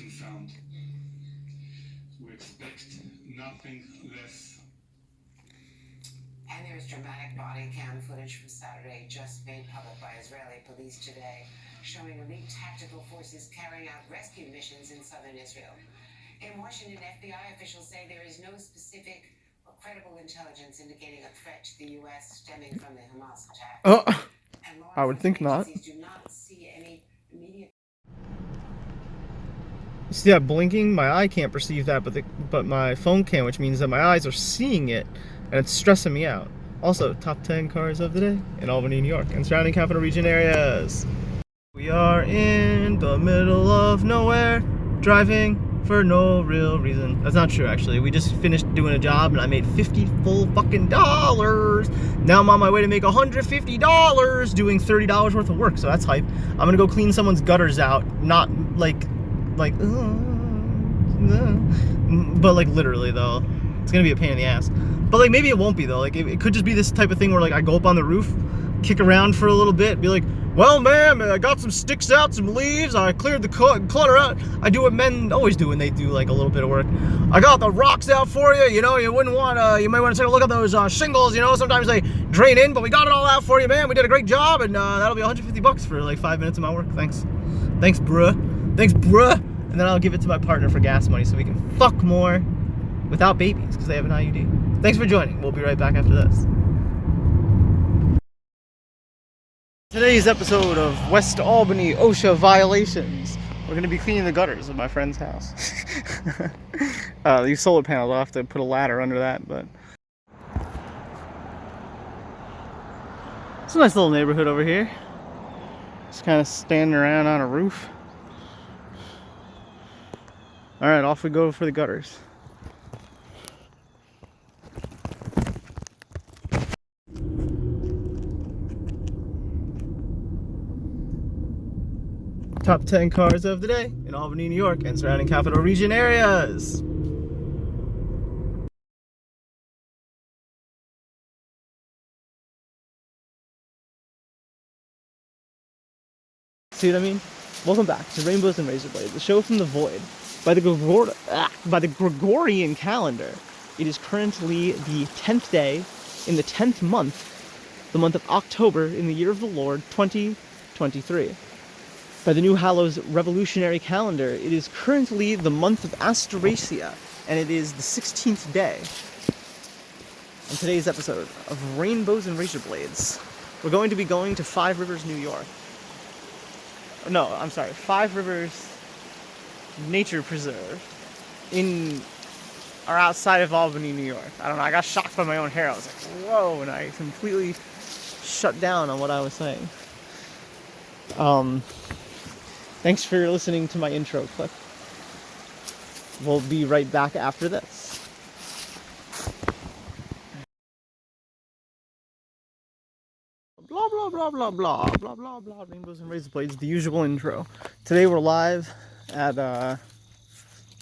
and sound. We expect nothing less. And there's dramatic body cam footage from Saturday just made public by Israeli police today, showing elite tactical forces carrying out rescue missions in southern Israel. In Washington, FBI officials say there is no specific or credible intelligence indicating a threat to the U.S. stemming from the Hamas attack. Oh, And law I would think enforcement not. agencies do not see any immediate. See that blinking? My eye can't perceive that, but my phone can, which means that my eyes are seeing it, and it's stressing me out. Also, top 10 cars of the day in Albany, New York, and surrounding capital region areas. We are in the middle of nowhere, driving for no real reason. That's not true, actually. We just finished doing a job, and I made 50 full fucking dollars. Now I'm on my way to make $150 doing $30 worth of work, so that's hype. I'm gonna go clean someone's gutters out, not like, but like literally though. It's gonna be a pain in the ass. But like maybe it won't be though. Like it could just be this type of thing where like I go up on the roof, kick around for a little bit, be like, well, ma'am, I got some sticks out, some leaves, I cleared the clutter out. I do what men always do when they do like a little bit of work. I got the rocks out for you, you know, you wouldn't want, you might want to take a look at those shingles, you know, sometimes they drain in, but we got it all out for you, man. We did a great job, and that'll be $150 for like 5 minutes of my work. Thanks. Thanks, bruh. Thanks, bruh. And then I'll give it to my partner for gas money so we can fuck more without babies, because they have an IUD. Thanks for joining. We'll be right back after this. Today's episode of West Albany OSHA violations. We're going to be cleaning the gutters of my friend's house. These solar panels, I'll have to put a ladder under that, but... It's a nice little neighborhood over here. Just kind of standing around on a roof. Alright, off we go for the gutters. Top 10 cars of the day in Albany, New York, and surrounding capital region areas. See what I mean? Welcome back to Rainbows and Razor Blades, the show from the void. By the Gregorian calendar, it is currently the 10th day in the 10th month, the month of October in the year of the Lord 2023. By the New Hallows Revolutionary calendar, it is currently the month of Asteracia, and it is the 16th day. On today's episode of Rainbows and Razor Blades, we're going to be going to Five Rivers, New York. No, I'm sorry, Five Rivers Nature Preserve or outside of Albany, New York. I don't know, I got shocked by my own hair. I was like, whoa, and I completely shut down on what I was saying. Thanks for listening to my intro clip. We'll be right back after this. Blah, blah, blah, blah, blah, blah, blah, blah, Rainbows and Razor Blades, the usual intro. Today we're live at, where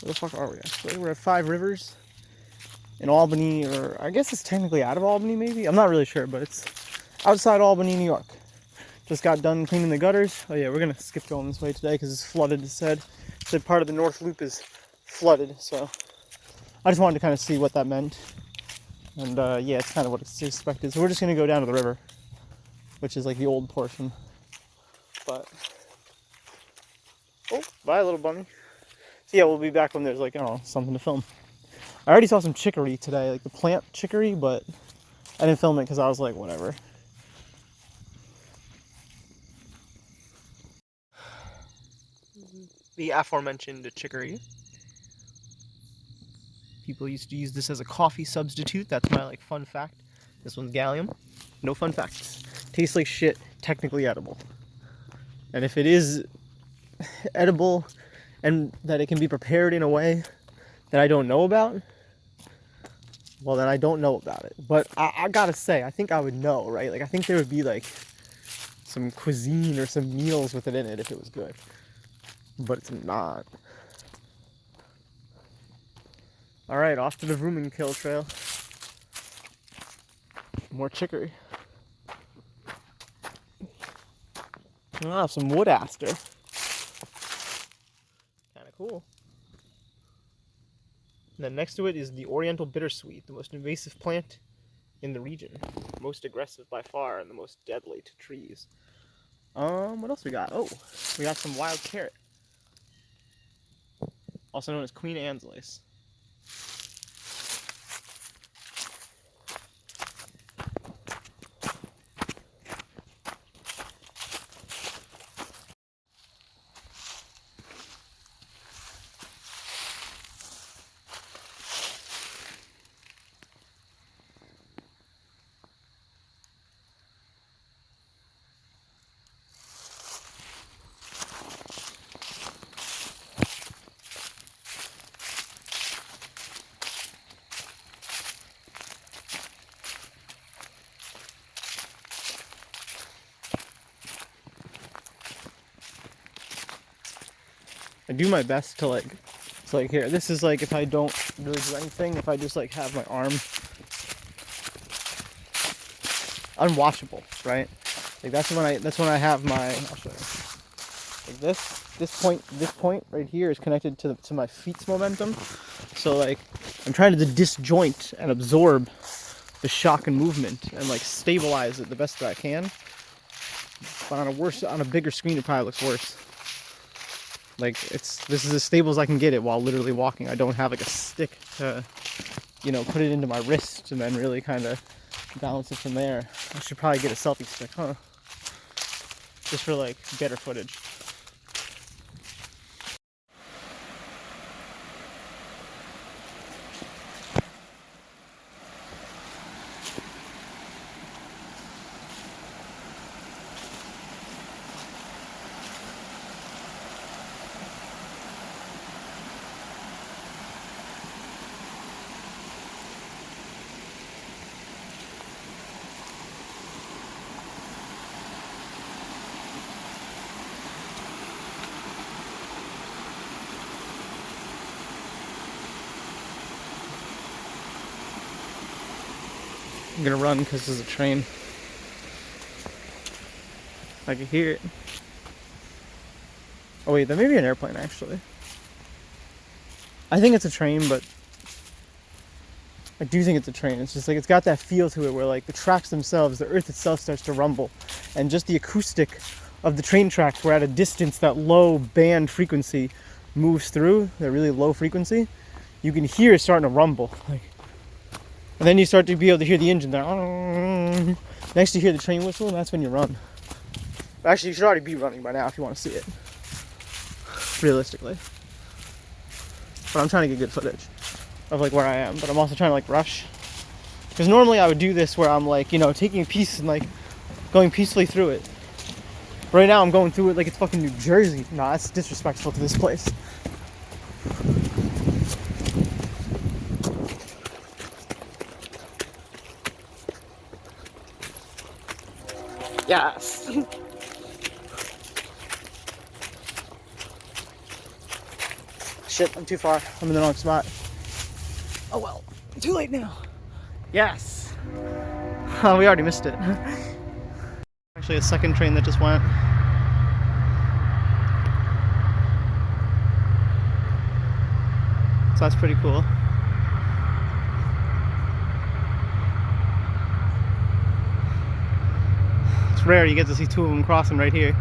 the fuck are we actually? We're at Five Rivers in Albany, or I guess it's technically out of Albany maybe? I'm not really sure, but it's outside Albany, New York. Just got done cleaning the gutters. Oh yeah, we're gonna skip going this way today because it's flooded, it said part of the North Loop is flooded, so I just wanted to kind of see what that meant. And yeah, it's kind of what it's expected. So we're just gonna go down to the river, which is like the old portion. But oh, bye little bunny. So yeah, we'll be back when there's like, I don't know, something to film. I already saw some chicory today, like the plant chicory, but I didn't film it because I was like, whatever. The aforementioned chicory. People used to use this as a coffee substitute. That's my like fun fact. This one's gallium. No fun facts. Tastes like shit, technically edible. And if it is edible and that it can be prepared in a way that I don't know about, well then I don't know about it. But I gotta say, I think I would know, right? Like I think there would be like some cuisine or some meals with it in it if it was good. But it's not. Alright, off to the Vrooman Kill Trail. More chicory. Ah, some wood aster. Kinda cool. And then next to it is the Oriental Bittersweet, the most invasive plant in the region. Most aggressive by far and the most deadly to trees. What else we got? Oh, we got some wild carrot. Also known as Queen Anne's lace. I do my best to like, it's like here, this is like if I don't really do anything, if I just like have my arm unwatchable, right? Like that's when I have my, I'll show you. Like this point right here is connected to my feet's momentum. So like I'm trying to disjoint and absorb the shock and movement and like stabilize it the best that I can. But on a bigger screen it probably looks worse. Like this is as stable as I can get it while literally walking. I don't have like a stick to, you know, put it into my wrist and then really kind of balance it from there. I should probably get a selfie stick, huh? Just for like better footage. I'm gonna run because there's a train. I can hear it. Oh wait, that may be an airplane actually. I think it's a train, but I do think it's a train. It's just like, it's got that feel to it where like the tracks themselves, the earth itself starts to rumble. And just the acoustic of the train tracks where at a distance that low band frequency moves through, that really low frequency, you can hear it starting to rumble. Like, and then you start to be able to hear the engine there. Next you hear the train whistle, and that's when you run. Actually, you should already be running by now if you want to see it. Realistically. But I'm trying to get good footage of like where I am, but I'm also trying to like rush. Because normally I would do this where I'm like, you know, taking a piece and like going peacefully through it. Right now I'm going through it like it's fucking New Jersey. Nah, that's disrespectful to this place. Yes. Shit, I'm too far. I'm in the wrong spot. Oh well, too late now. Yes. Oh, we already missed it. Actually, a second train that just went. So that's pretty cool. It's rare you get to see two of them crossing right here.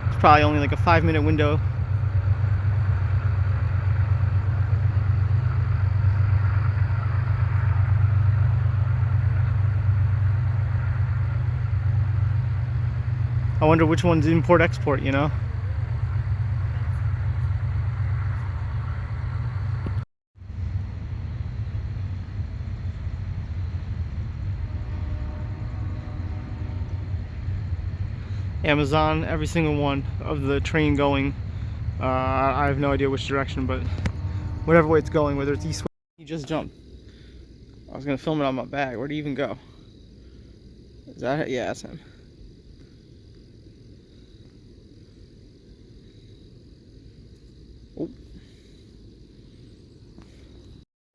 It's probably only like a 5-minute window. I wonder which one's import-export, you know? Amazon, every single one of the train going. I have no idea which direction, but whatever way it's going, whether it's east, west, you just jump. I was gonna film it on my bag. Where'd he even go? Is that it? Yeah, that's him. Oh.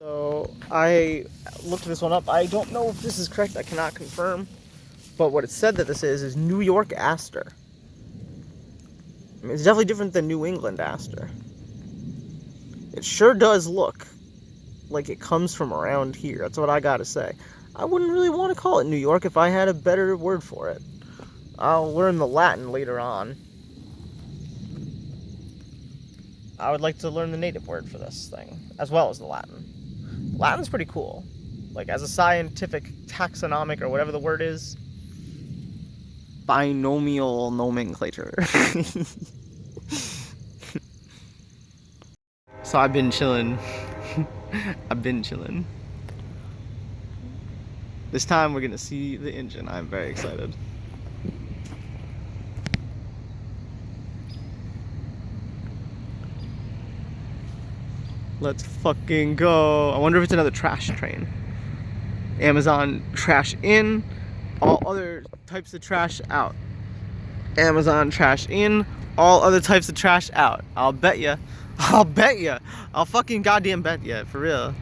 So I looked this one up. I don't know if this is correct. I cannot confirm. But what it said that this is New York Aster. I mean, it's definitely different than New England aster. It sure does look like it comes from around here. That's what I gotta say. I wouldn't really want to call it New York if I had a better word for it. I'll learn the Latin later on. I would like to learn the native word for this thing, as well as the Latin. Latin's pretty cool. Like, as a scientific taxonomic, or whatever the word is, binomial nomenclature. So I've been chilling. I've been chilling. This time we're gonna see the engine. I'm very excited. Let's fucking go. I wonder if it's another trash train. Amazon trash in, all other types of trash out. Amazon trash in, all other types of trash out. I'll bet ya. I'll bet ya. I'll fucking goddamn bet ya, for real.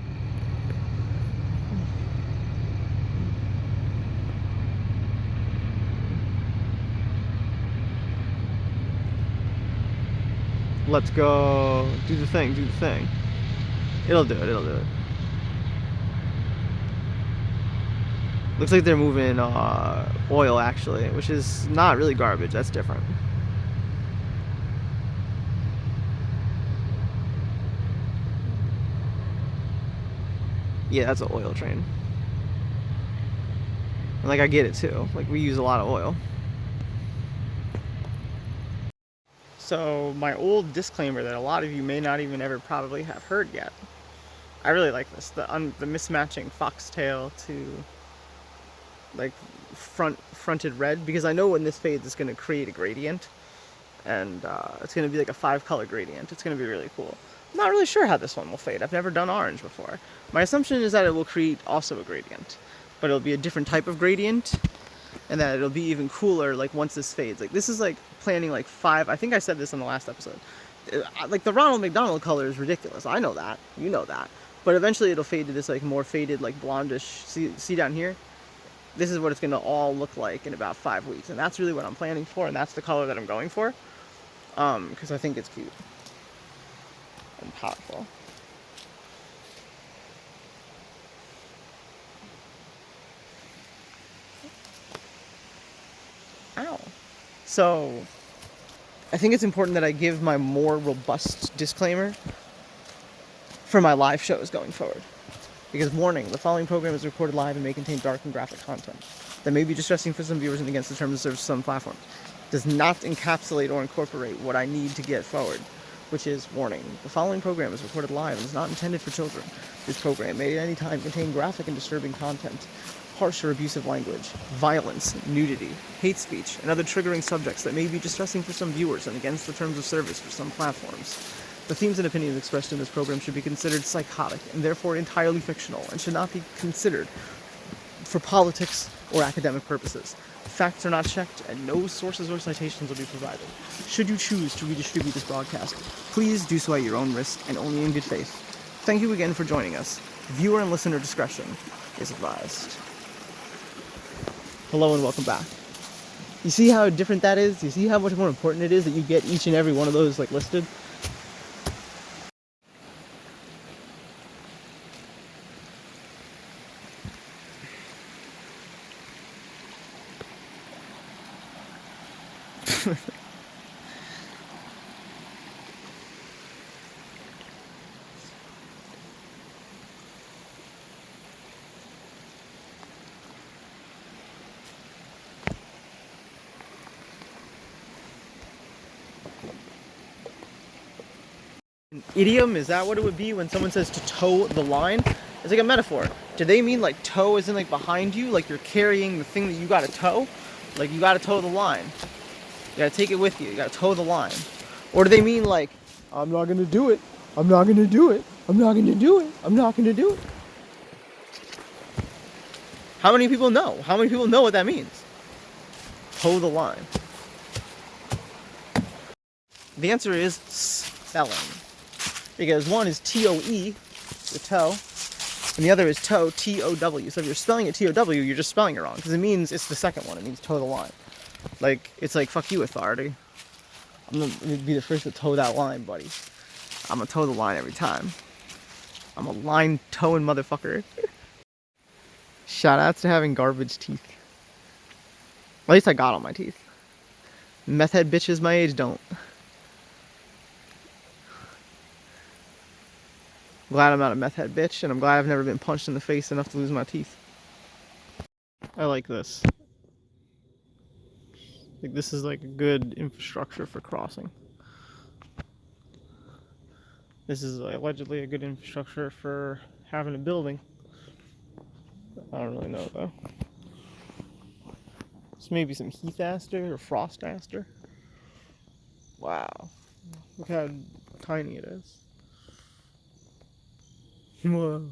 Let's go. Do the thing, do the thing. It'll do it, it'll do it. Looks like they're moving oil, actually, which is not really garbage. That's different. Yeah, that's an oil train. And, like, I get it, too. Like, we use a lot of oil. So, my old disclaimer that a lot of you may not even ever probably have heard yet. I really like this. The mismatching foxtail to, like, fronted red, because I know when this fades it's going to create a gradient, and it's going to be like a 5-color gradient. It's going to be really cool. I'm not really sure how this one will fade. I've never done orange before. My assumption is that it will create also a gradient, but it'll be a different type of gradient, and that it'll be even cooler like once this fades. Like, this is like planning like 5, I think I said this in the last episode, like the Ronald McDonald color is ridiculous. I know that, you know that, but eventually it'll fade to this like more faded, like blondish. See down here, this is what it's going to all look like in about 5 weeks, and that's really what I'm planning for, and that's the color that I'm going for, because I think it's cute and powerful. Ow. So, I think it's important that I give my more robust disclaimer for my live shows going forward. Because, warning, the following program is recorded live and may contain dark and graphic content that may be distressing for some viewers and against the terms of service of some platforms. Does not encapsulate or incorporate what I need to get forward, which is, warning, the following program is recorded live and is not intended for children. This program may at any time contain graphic and disturbing content, harsh or abusive language, violence, nudity, hate speech, and other triggering subjects that may be distressing for some viewers and against the terms of service for some platforms. The themes and opinions expressed in this program should be considered psychotic and therefore entirely fictional and should not be considered for politics or academic purposes. Facts are not checked and no sources or citations will be provided. Should you choose to redistribute this broadcast, please do so at your own risk and only in good faith. Thank you again for joining us. Viewer and listener discretion is advised. Hello and welcome back. You see how different that is? You see how much more important it is that you get each and every one of those like listed? An idiom, is that what it would be when someone says to toe the line? It's like a metaphor. Do they mean like toe as in like behind you, like you're carrying the thing that you gotta tow? Like you gotta toe the line. You gotta take it with you. You gotta toe the line. Or do they mean like, I'm not gonna do it. I'm not gonna do it. I'm not gonna do it. I'm not gonna do it. How many people know? How many people know what that means? Toe the line. The answer is spelling. Because one is T-O-E, the toe, and the other is toe, T-O-W. So if you're spelling it T-O-W, you're just spelling it wrong. Because it means, it's the second one. It means toe the line. Like, it's like, fuck you, authority. I'm gonna be the first to toe that line, buddy. I'm gonna toe the line every time. I'm a line towing motherfucker. Shout outs to having garbage teeth. At least I got all my teeth. Meth head bitches my age don't. Glad I'm not a meth head bitch, and I'm glad I've never been punched in the face enough to lose my teeth. I like this. Like, this is like a good infrastructure for crossing. This is allegedly a good infrastructure for having a building. I don't really know though. This may be some heath aster or frost aster. Wow. Look how tiny it is. Whoa.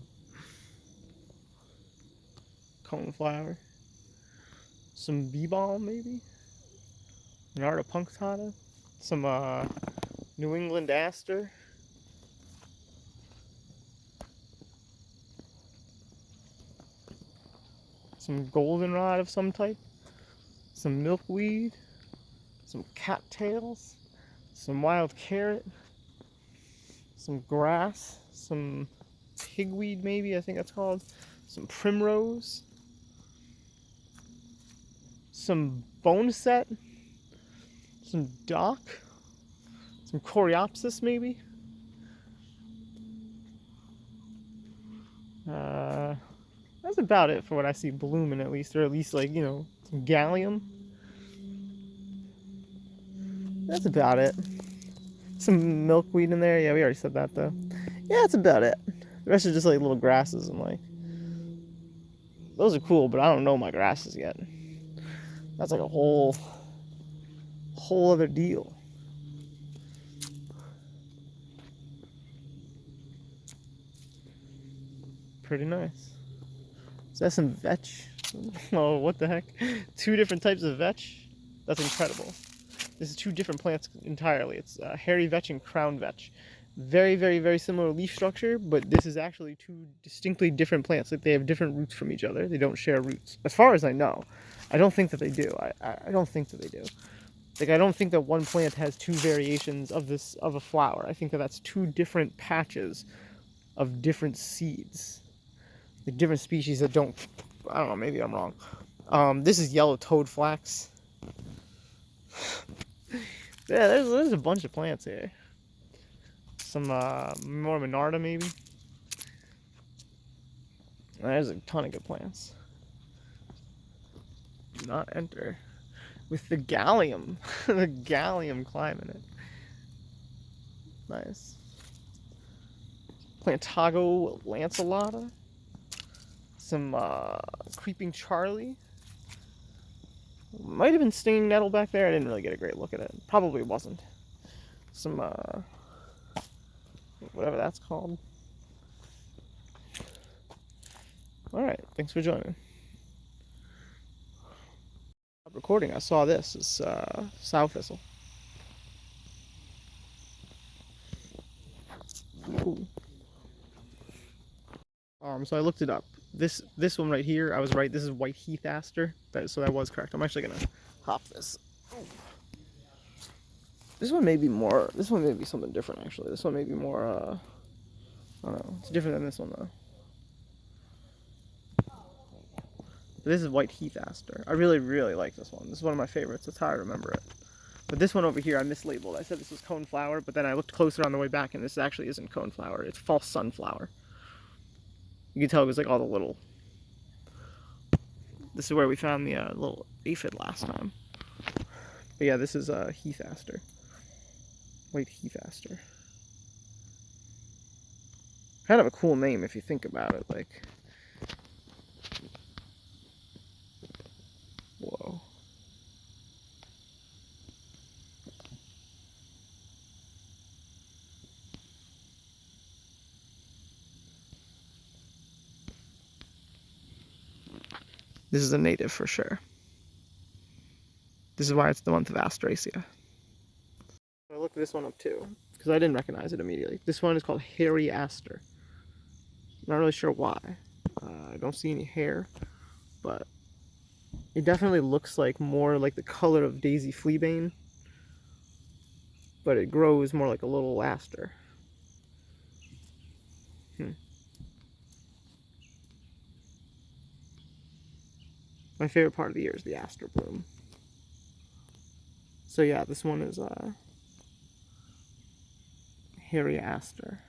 Coneflower. Some bee balm maybe? An artipunctata. Some New England aster. Some goldenrod of some type. Some milkweed. Some cattails. Some wild carrot. Some grass. Some pigweed maybe, I think that's called. Some primrose. Some boneset. Some dock. Some coreopsis maybe. That's about it for what I see blooming, at least, or at least, like, you know, some gallium. That's about it. Some milkweed in there. Yeah, we already said that though. Yeah, that's about it. The rest are just like little grasses, and like, those are cool, but I don't know my grasses yet. That's like a whole other deal. Pretty nice. Is that some vetch? Oh, what the heck? 2 different types of vetch? That's incredible. This is 2 different plants entirely. It's hairy vetch and crown vetch. Very, very, very similar leaf structure, but this is actually 2 distinctly different plants. Like, they have different roots from each other. They don't share roots. As far as I know. I don't think that they do. I don't think that they do. Like, I don't think that one plant has 2 variations of a flower. I think that that's 2 different patches of different seeds. Like, different species that don't... I don't know, maybe I'm wrong. This is yellow toad flax. Yeah, there's a bunch of plants here. Some more Monarda maybe. There's a ton of good plants. Do not enter with the gallium. The gallium climbing it. Nice. Plantago lanceolata. Some creeping Charlie. Might have been stinging nettle back there. I didn't really get a great look at it. Probably wasn't. Some whatever that's called. Alright, thanks for joining. Recording, I saw this. It's sow thistle. Ooh. So I looked it up. This one right here, I was right. This is white heath aster. So that was correct. I'm actually gonna hop this. Ooh. This one may be more. This one may be something different actually. This one may be more. I don't know. It's different than this one though. This is white heath aster. I really, really like this one. This is one of my favorites. That's how I remember it. But this one over here, I mislabeled. I said this was coneflower, but then I looked closer on the way back, and this actually isn't coneflower. It's false sunflower. You can tell it was like all the little... This is where we found the little aphid last time. But yeah, this is heath aster. White heath aster. Kind of a cool name if you think about it. Like... Whoa. This is a native for sure. This is why it's the month of Astrasia. I looked this one up too, because I didn't recognize it immediately. This one is called hairy aster. I'm not really sure why. I don't see any hair, but it definitely looks like more like the color of daisy fleabane. but it grows more like a little aster. My favorite part of the year is the aster bloom. So yeah, this one is hairy aster.